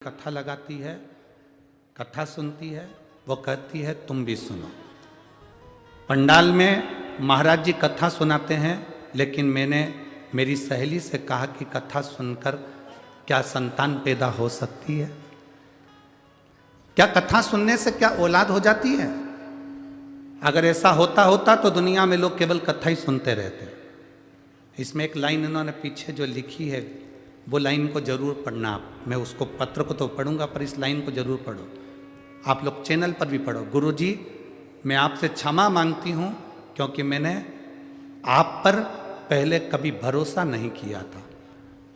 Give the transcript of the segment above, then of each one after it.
कथा लगाती है, कथा सुनती है, वो कहती है तुम भी सुनो। पंडाल में महाराज जी कथा सुनाते हैं, लेकिन मैंने मेरी सहेली से कहा कि कथा सुनकर क्या संतान पैदा हो सकती है? क्या कथा सुनने से क्या औलाद हो जाती है? अगर ऐसा होता तो दुनिया में लोग केवल कथा ही सुनते रहते। इसमें एक लाइन इन्होंने पीछे जो लिखी है, वो लाइन को जरूर पढ़ना आप। मैं उसको पत्र को तो पढ़ूंगा, पर इस लाइन को जरूर पढ़ो। आप लोग चैनल पर भी पढ़ो। गुरुजी, मैं आपसे क्षमा मांगती हूँ, क्योंकि मैंने आप पर पहले कभी भरोसा नहीं किया था,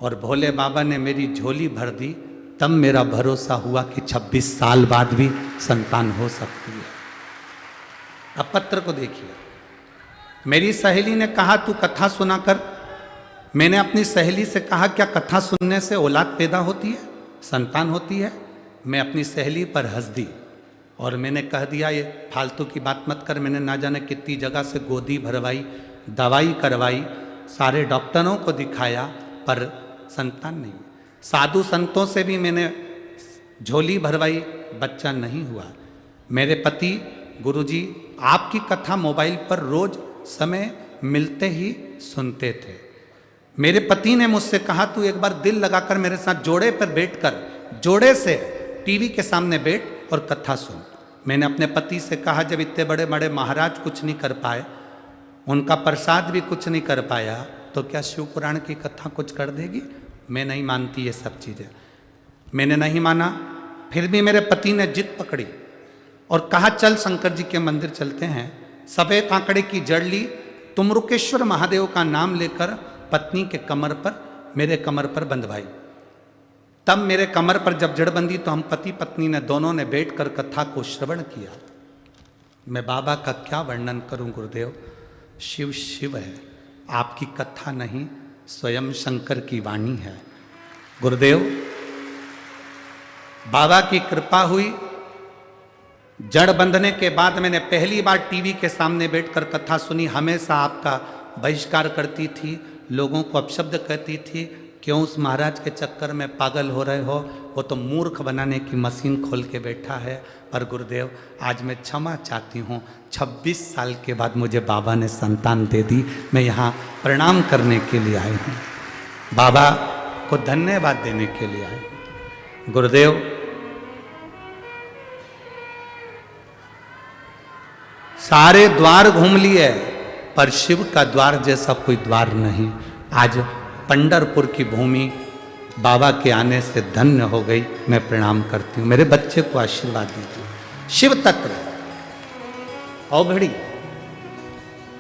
और भोले बाबा ने मेरी झोली भर दी, तब मेरा भरोसा हुआ कि 26 साल बाद भी संतान हो सकती है। अब पत्र को देखिए। मेरी सहेली ने कहा तू कथा सुना कर। मैंने अपनी सहेली से कहा क्या कथा सुनने से औलाद पैदा होती है, संतान होती है? मैं अपनी सहेली पर हंस दी और मैंने कह दिया ये फालतू की बात मत कर। मैंने ना जाने कितनी जगह से गोदी भरवाई, दवाई करवाई, सारे डॉक्टरों को दिखाया, पर संतान नहीं। साधु संतों से भी मैंने झोली भरवाई, बच्चा नहीं हुआ। मेरे पति गुरुजी आपकी कथा मोबाइल पर रोज समय मिलते ही सुनते थे। मेरे पति ने मुझसे कहा तू एक बार दिल लगाकर मेरे साथ जोड़े पर बैठकर, जोड़े से टीवी के सामने बैठ और कथा सुन। मैंने अपने पति से कहा जब इतने बड़े बड़े महाराज कुछ नहीं कर पाए, उनका प्रसाद भी कुछ नहीं कर पाया, तो क्या शिव पुराण की कथा कुछ कर देगी? मैं नहीं मानती ये सब चीज़ें। मैंने नहीं माना, फिर भी मेरे पति ने जिद पकड़ी और कहा चल शंकर जी के मंदिर चलते हैं। सफेद आंकड़े की जड़ ली, तुमरुकेश्वर महादेव का नाम लेकर पत्नी के कमर पर, मेरे कमर पर बंधवाई। तब मेरे कमर पर जब जड़ बंधी तो हम पति पत्नी ने दोनों ने बैठकर कथा को श्रवण किया। मैं बाबा का क्या वर्णन करूं गुरुदेव। शिव शिव है, आपकी कथा नहीं, स्वयं शंकर की वाणी है। गुरुदेव, बाबा की कृपा हुई। जड़ बंधने के बाद मैंने पहली बार टीवी के सामने बैठकर कथा सुनी। हमेशा आपका बहिष्कार करती थी, लोगों को अपशब्द कहती थी, क्यों उस महाराज के चक्कर में पागल हो रहे हो, वो तो मूर्ख बनाने की मशीन खोल के बैठा है। पर गुरुदेव, आज मैं क्षमा चाहती हूँ। 26 साल के बाद मुझे बाबा ने संतान दे दी। मैं यहाँ प्रणाम करने के लिए आई हूँ, बाबा को धन्यवाद देने के लिए आई हूँ। गुरुदेव, सारे द्वार घूम लिए, पर शिव का द्वार जैसा कोई द्वार नहीं। आज पंढरपुर की भूमि बाबा के आने से धन्य हो गई। मैं प्रणाम करती हूँ। मेरे बच्चे को आशीर्वाद दीजिए। शिव तत्व और भिड़ी,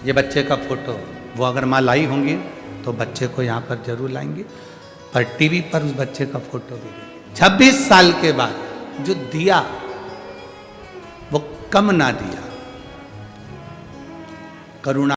ये बच्चे का फोटो, वो अगर माँ लाई होंगी तो बच्चे को यहाँ पर जरूर लाएंगे, पर टीवी पर उस बच्चे का फोटो भी देंगे। 26 साल के बाद जो दिया वो कम ना दिया। करुणा